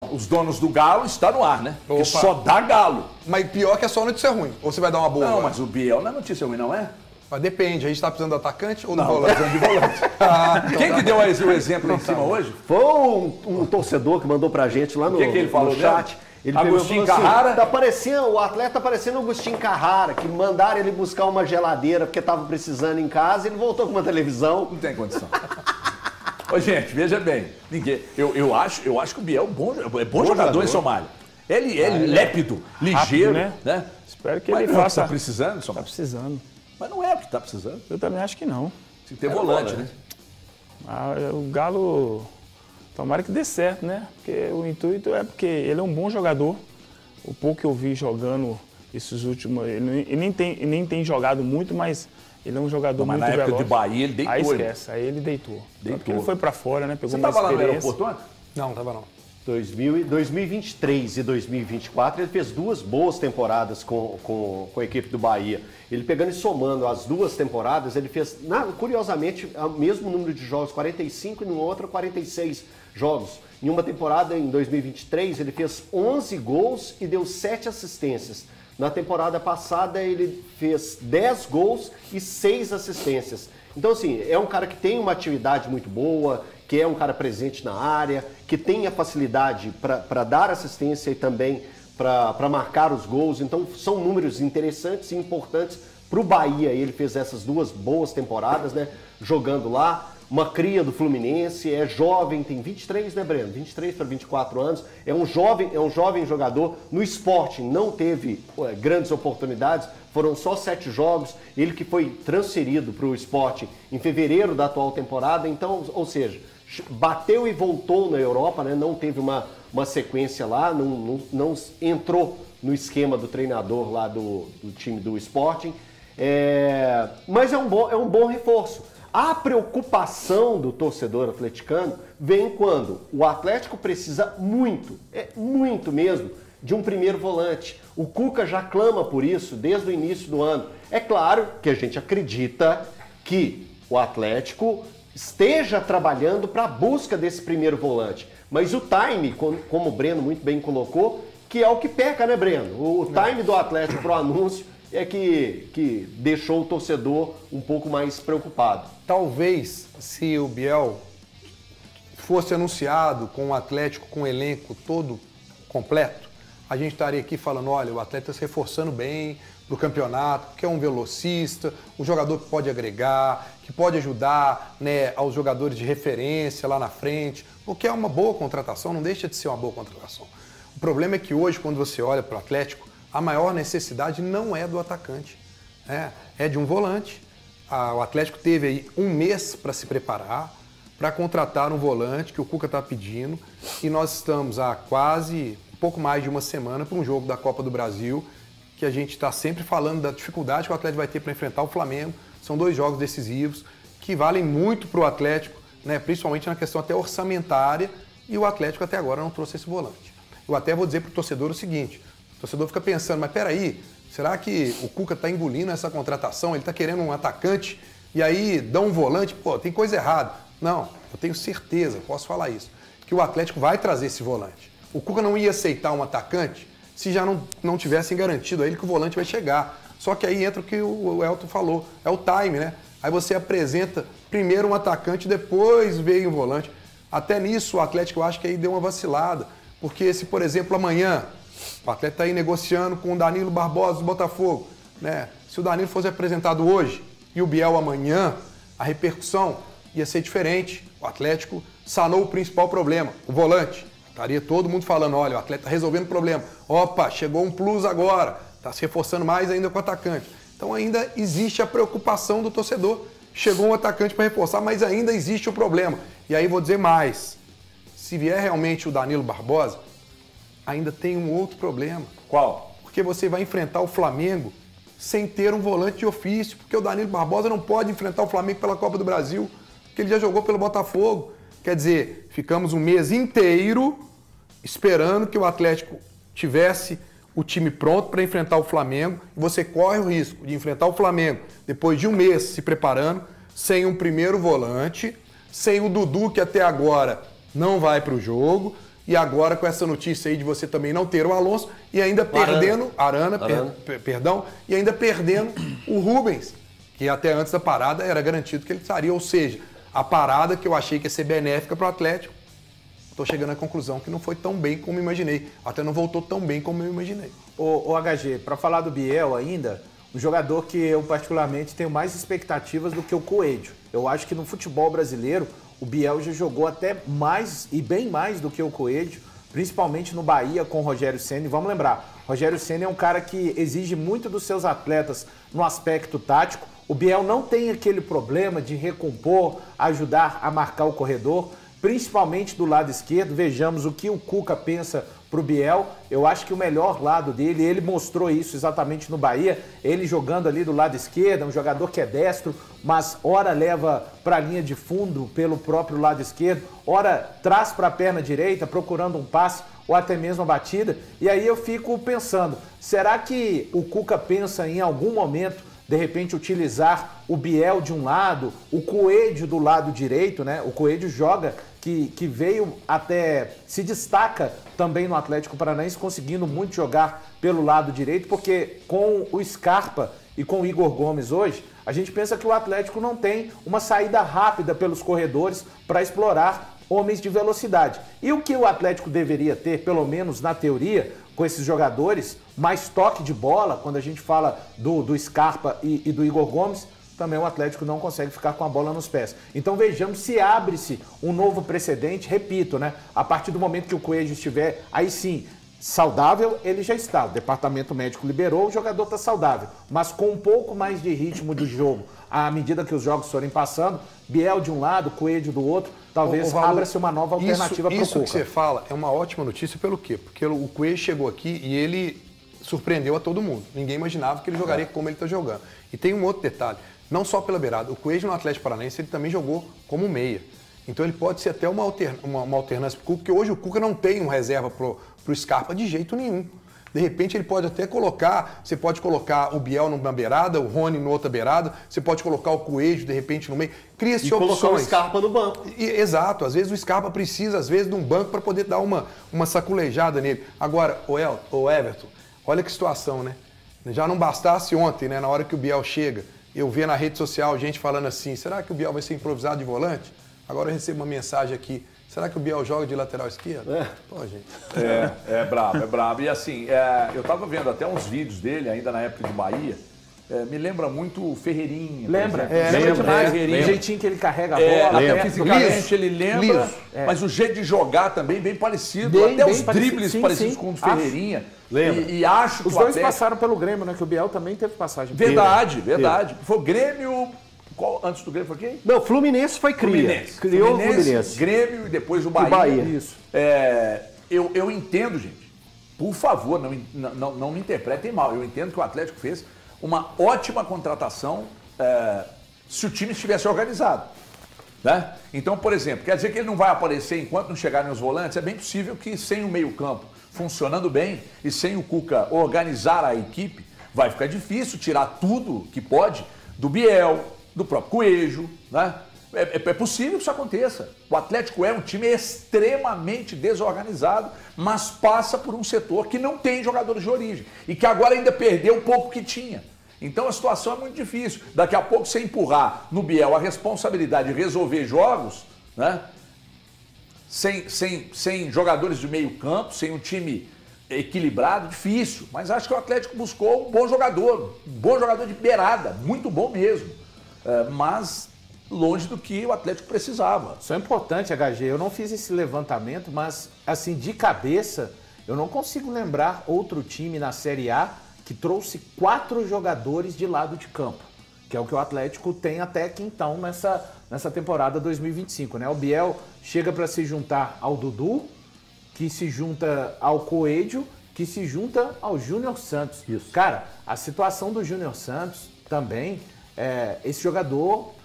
Os donos do Galo está no ar, né? Porque só dá Galo. Mas pior que é só notícia ruim. Ou você vai dar uma boa? Não, agora? mas o Biel não é notícia ruim, não é? Mas depende. A gente tá precisando do atacante ou do Não, volante? tá precisando de volante. Então Quem que deu o exemplo em cima hoje? Foi um torcedor que mandou pra gente lá no, que ele falou no chat. mesmo? Ele Agostinho perguntou Carrara? Tá parecendo, o atleta tá parecendo o Agostinho Carrara, que mandaram ele buscar uma geladeira porque tava precisando em casa e ele voltou com uma televisão. Não tem condição. Ô, gente, veja bem. Eu acho que o Biel é bom jogador em Somália. Ele é lépido, ligeiro, rápido, né? Espero que Mas ele não, faça. tá precisando, Tá Somália? precisando. Mas não é o que tá precisando. Eu também acho que não. Tem que ter volante, né? O Galo, tomara que dê certo, né? Porque o intuito é porque ele é um bom jogador. O pouco que eu vi jogando esses últimos... Ele nem tem jogado muito, mas ele é um jogador Mas muito na época veloz. de Bahia ele deitou. Aí ele. esquece, aí ele deitou. Porque ele Deitou. foi pra fora, né? Pegou Você uma tava lá no experiência. aeroporto ontem? Não, tava não. 2023 e 2024, ele fez duas boas temporadas com a equipe do Bahia. Ele pegando e somando as duas temporadas, ele fez, curiosamente, o mesmo número de jogos, 45, e numa outra 46 jogos. Em uma temporada, em 2023, ele fez 11 gols e deu 7 assistências. Na temporada passada, ele fez 10 gols e 6 assistências. Então, assim, é um cara que tem uma atividade muito boa, que é um cara presente na área, que tem a facilidade para dar assistência e também para marcar os gols. Então, são números interessantes e importantes para o Bahia. Ele fez essas duas boas temporadas, né? Jogando lá. Uma cria do Fluminense, é jovem, tem 23, né, Breno? 23 para 24 anos. É um jovem jogador. No Sporting não teve grandes oportunidades, foram só 7 jogos. Ele que foi transferido para o Sporting em fevereiro da atual temporada. Então, ou seja, bateu e voltou na Europa, né? Não teve uma sequência lá, não entrou no esquema do treinador lá do time do Sporting. Mas é um bom reforço. A preocupação do torcedor atleticano vem quando o Atlético precisa muito mesmo, de um primeiro volante. O Cuca já clama por isso desde o início do ano. É claro que a gente acredita que o Atlético esteja trabalhando para a busca desse primeiro volante. Mas o time, como o Breno muito bem colocou, que é o que peca, né, Breno? O time do Atlético para o anúncio é que deixou o torcedor um pouco mais preocupado. Talvez, se o Biel fosse anunciado com o Atlético, com o elenco todo completo, a gente estaria aqui falando, olha, o Atlético está se reforçando bem para o campeonato, que é um velocista, um jogador que pode agregar, que pode ajudar, né, aos jogadores de referência lá na frente, porque é uma boa contratação, não deixa de ser uma boa contratação. O problema é que hoje, quando você olha para o Atlético, a maior necessidade não é do atacante, é de um volante. O Atlético teve aí um mês para se preparar, para contratar um volante que o Cuca está pedindo, e nós estamos há quase um pouco mais de uma semana para um jogo da Copa do Brasil, que a gente está sempre falando da dificuldade que o Atlético vai ter para enfrentar o Flamengo. São 2 jogos decisivos que valem muito para o Atlético, né, principalmente na questão até orçamentária, e o Atlético até agora não trouxe esse volante. Eu até vou dizer para o torcedor o seguinte: o torcedor fica pensando, mas peraí, será que o Cuca está engolindo essa contratação? Ele está querendo um atacante e aí dá um volante? Pô, tem coisa errada. Não, eu tenho certeza, posso falar isso, que o Atlético vai trazer esse volante. O Cuca não ia aceitar um atacante se já não tivessem garantido a ele que o volante vai chegar. Só que aí entra o que o Elton falou, é o time, né? Aí você apresenta primeiro um atacante, depois veio um volante. Até nisso o Atlético, eu acho que aí deu uma vacilada. Porque se, por exemplo, amanhã o Atlético está aí negociando com o Danilo Barbosa do Botafogo, né? Se o Danilo fosse apresentado hoje e o Biel amanhã, a repercussão ia ser diferente. O Atlético sanou o principal problema, o volante. Estaria todo mundo falando, olha, o Atlético está resolvendo o problema. Opa, chegou um plus agora, está se reforçando mais ainda com o atacante. Então ainda existe a preocupação do torcedor. Chegou um atacante para reforçar, mas ainda existe o problema. E aí vou dizer mais, se vier realmente o Danilo Barbosa, ainda tem um outro problema. Qual? Porque você vai enfrentar o Flamengo sem ter um volante de ofício, porque o Danilo Barbosa não pode enfrentar o Flamengo pela Copa do Brasil, porque ele já jogou pelo Botafogo. Quer dizer, ficamos um mês inteiro esperando que o Atlético tivesse o time pronto para enfrentar o Flamengo, e você corre o risco de enfrentar o Flamengo depois de um mês se preparando, sem um primeiro volante, sem o Dudu, que até agora não vai para o jogo, E agora com essa notícia aí de você também não ter o Alonso e ainda perdendo... Arana. Perdão. E ainda perdendo o Rubens, que até antes da parada era garantido que ele estaria. Ou seja, a parada que eu achei que ia ser benéfica para o Atlético, estou chegando à conclusão que não foi tão bem como eu imaginei. Até não voltou tão bem como eu imaginei. O HG, para falar do Biel ainda, um jogador que eu particularmente tenho mais expectativas do que o Coelho. Eu acho que no futebol brasileiro o Biel já jogou até mais e bem mais do que o Coelho, principalmente no Bahia com o Rogério Ceni. Vamos lembrar, Rogério Ceni é um cara que exige muito dos seus atletas no aspecto tático. O Biel não tem aquele problema de recompor, ajudar a marcar o corredor, principalmente do lado esquerdo. Vejamos o que o Cuca pensa para o Biel. Eu acho que o melhor lado dele, ele mostrou isso exatamente no Bahia, ele jogando ali do lado esquerdo, um jogador que é destro, mas ora leva para a linha de fundo pelo próprio lado esquerdo, ora traz para a perna direita, procurando um passe ou até mesmo a batida. E aí eu fico pensando, será que o Cuca pensa em algum momento de repente utilizar o Biel de um lado, o Coelho do lado direito, né? O Coelho joga, que veio até, se destaca também no Atlético Paranaense, conseguindo muito jogar pelo lado direito, porque com o Scarpa e com o Igor Gomes hoje, a gente pensa que o Atlético não tem uma saída rápida pelos corredores para explorar homens de velocidade. E o que o Atlético deveria ter, pelo menos na teoria, com esses jogadores, mais toque de bola, quando a gente fala do Scarpa e do Igor Gomes, também o Atlético não consegue ficar com a bola nos pés. Então vejamos se abre-se um novo precedente, repito, né? A partir do momento que o Coelho estiver, aí sim, saudável, ele já está. O departamento médico liberou, o jogador está saudável. Mas com um pouco mais de ritmo de jogo, à medida que os jogos forem passando, Biel de um lado, Coelho do outro, talvez abra-se uma nova alternativa para o Cuca. Isso que você fala é uma ótima notícia pelo quê? Porque o Coelho chegou aqui e ele surpreendeu a todo mundo. Ninguém imaginava que ele jogaria como ele está jogando. E tem um outro detalhe, não só pela beirada, o Coelho no Atlético Paranaense ele também jogou como meia. Então ele pode ser até uma alternância para o Cuca, porque hoje o Cuca não tem um reserva para o Scarpa de jeito nenhum. De repente ele pode até colocar, você pode colocar o Biel numa beirada, o Rony na outra beirada, você pode colocar o Coelho de repente no meio, cria-se opções. E colocar o Scarpa no banco. Exato, às vezes o Scarpa precisa, às vezes, de um banco para poder dar uma saculejada nele. Agora, o Everton, olha que situação, né? Já não bastasse ontem, né, na hora que o Biel chega, eu ver na rede social gente falando assim, será que o Biel vai ser improvisado de volante? Agora eu recebo uma mensagem aqui, será que o Biel joga de lateral esquerdo? Pô, gente. É brabo. E assim, eu tava vendo até uns vídeos dele, ainda na época de Bahia, me lembra muito o Ferreirinha. Lembra demais. O jeitinho que ele carrega a bola. Até fisicamente ele lembra, mas o jeito de jogar também bem parecido. Até os dribles parecidos com o do Ferreirinha. Lembra? E acho que os dois passaram pelo Grêmio, né? Que o Biel também teve passagem. Verdade. Foi o Grêmio... Qual, antes do Grêmio foi quem? Não, Fluminense foi criou o Fluminense. Grêmio e depois o Bahia. Isso. Eu entendo, gente. Por favor, não me interpretem mal. Eu entendo que o Atlético fez uma ótima contratação se o time estivesse organizado. Né? Então, por exemplo, quer dizer que ele não vai aparecer enquanto não chegarem os volantes? É bem possível que sem o meio-campo funcionando bem e sem o Cuca organizar a equipe, vai ficar difícil tirar tudo que pode do Biel, do próprio Coelho, né? É possível que isso aconteça. O Atlético é um time extremamente desorganizado, mas passa por um setor que não tem jogadores de origem e que agora ainda perdeu um pouco que tinha. Então a situação é muito difícil. Daqui a pouco você empurrar no Biel a responsabilidade de resolver jogos, né? Sem jogadores de meio campo, sem um time equilibrado, difícil. Mas acho que o Atlético buscou um bom jogador de beirada, muito bom mesmo. Mas longe do que o Atlético precisava. Isso é importante, HG. Eu não fiz esse levantamento, mas assim, de cabeça, eu não consigo lembrar outro time na Série A que trouxe 4 jogadores de lado de campo, que é o que o Atlético tem até aqui então nessa temporada 2025, né? O Biel chega para se juntar ao Dudu, que se junta ao Coelho, que se junta ao Júnior Santos. Isso. Cara, a situação do Júnior Santos também, esse jogador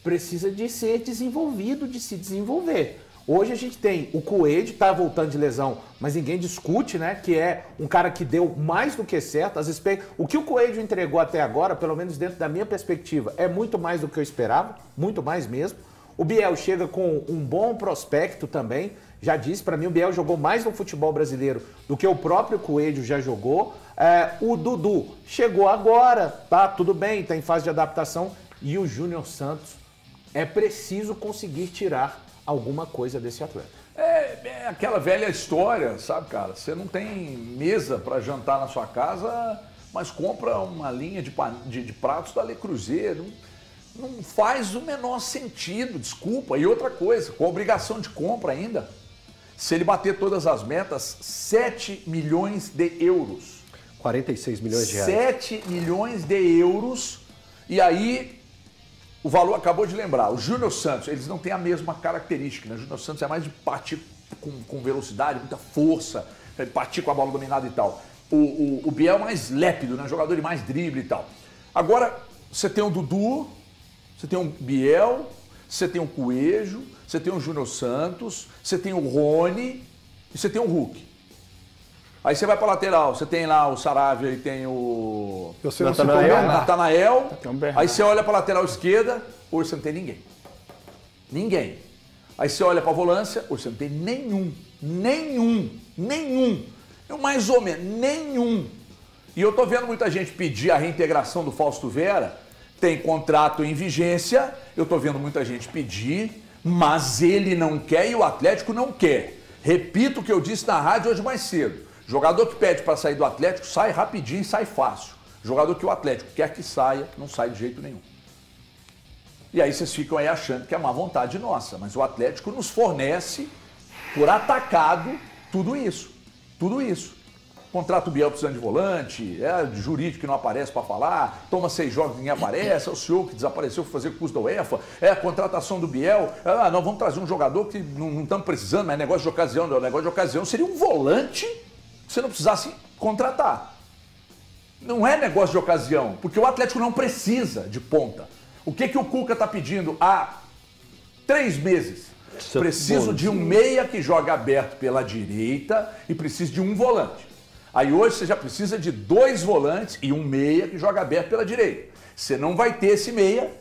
precisa de ser desenvolvido, de se desenvolver. Hoje a gente tem o Coelho, tá voltando de lesão, mas ninguém discute, né? Que é um cara que deu mais do que certo. O que o Coelho entregou até agora, pelo menos dentro da minha perspectiva, é muito mais do que eu esperava, muito mais mesmo. O Biel chega com um bom prospecto também, já disse, para mim o Biel jogou mais no futebol brasileiro do que o próprio Coelho já jogou. O Dudu chegou agora, tá tudo bem, tá em fase de adaptação. E o Júnior Santos, é preciso conseguir tirar alguma coisa desse atleta. É aquela velha história, sabe, cara? Você não tem mesa para jantar na sua casa, mas compra uma linha de pratos da Le Creuset. Não faz o menor sentido, desculpa. E outra coisa, com a obrigação de compra ainda, se ele bater todas as metas, 7 milhões de euros. 46 milhões de reais. 7 milhões de euros. E aí, o valor acabou de lembrar. O Júnior Santos, eles não têm a mesma característica, né? O Júnior Santos é mais de partir com velocidade, muita força, partir com a bola dominada e tal. O Biel é mais lépido, né? Jogador de mais drible e tal. Agora, você tem o Dudu, você tem o Biel, você tem o Coelho, você tem o Júnior Santos, você tem o Rony e você tem o Hulk. Aí você vai para lateral, você tem lá o Saravia e tem o Natanael. Aí você olha para lateral esquerda, hoje você não tem ninguém. Ninguém. Aí você olha para a volância, hoje você não tem nenhum. Eu mais ou menos, nenhum. E eu tô vendo muita gente pedir a reintegração do Fausto Vera, tem contrato em vigência, eu tô vendo muita gente pedir, mas ele não quer e o Atlético não quer. Repito o que eu disse na rádio hoje mais cedo. Jogador que pede para sair do Atlético sai rapidinho e sai fácil. Jogador que o Atlético quer que saia, não sai de jeito nenhum. E aí vocês ficam aí achando que é má vontade nossa, mas o Atlético nos fornece, por atacado, tudo isso. Tudo isso. Contrato Biel precisando de volante, jurídico que não aparece para falar, toma 6 jogos e ninguém aparece, é o senhor que desapareceu para fazer curso da UEFA, é a contratação do Biel, nós vamos trazer um jogador que não estamos precisando, mas é negócio de ocasião, não, negócio de ocasião seria um volante que você não precisasse contratar. Não é negócio de ocasião, porque o Atlético não precisa de ponta. O que o Cuca está pedindo há 3 meses? Preciso de um meia que joga aberto pela direita e preciso de um volante. Aí hoje você já precisa de 2 volantes e um meia que joga aberto pela direita. Você não vai ter esse meia,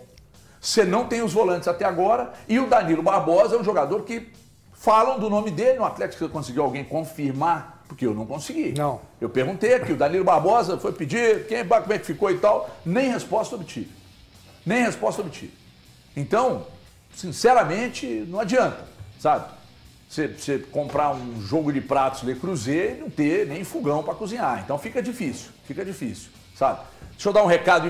você não tem os volantes até agora, e o Danilo Barbosa é um jogador que falam do nome dele. No Atlético você conseguiu alguém confirmar? Porque eu não consegui. Não. Eu perguntei aqui, o Danilo Barbosa foi pedir, como é que ficou e tal, nem resposta obtive. Nem resposta obtive. Então, sinceramente, não adianta, sabe? Você comprar um jogo de pratos Le Creuset e não ter nem fogão para cozinhar. Então fica difícil, sabe? Deixa eu dar um recado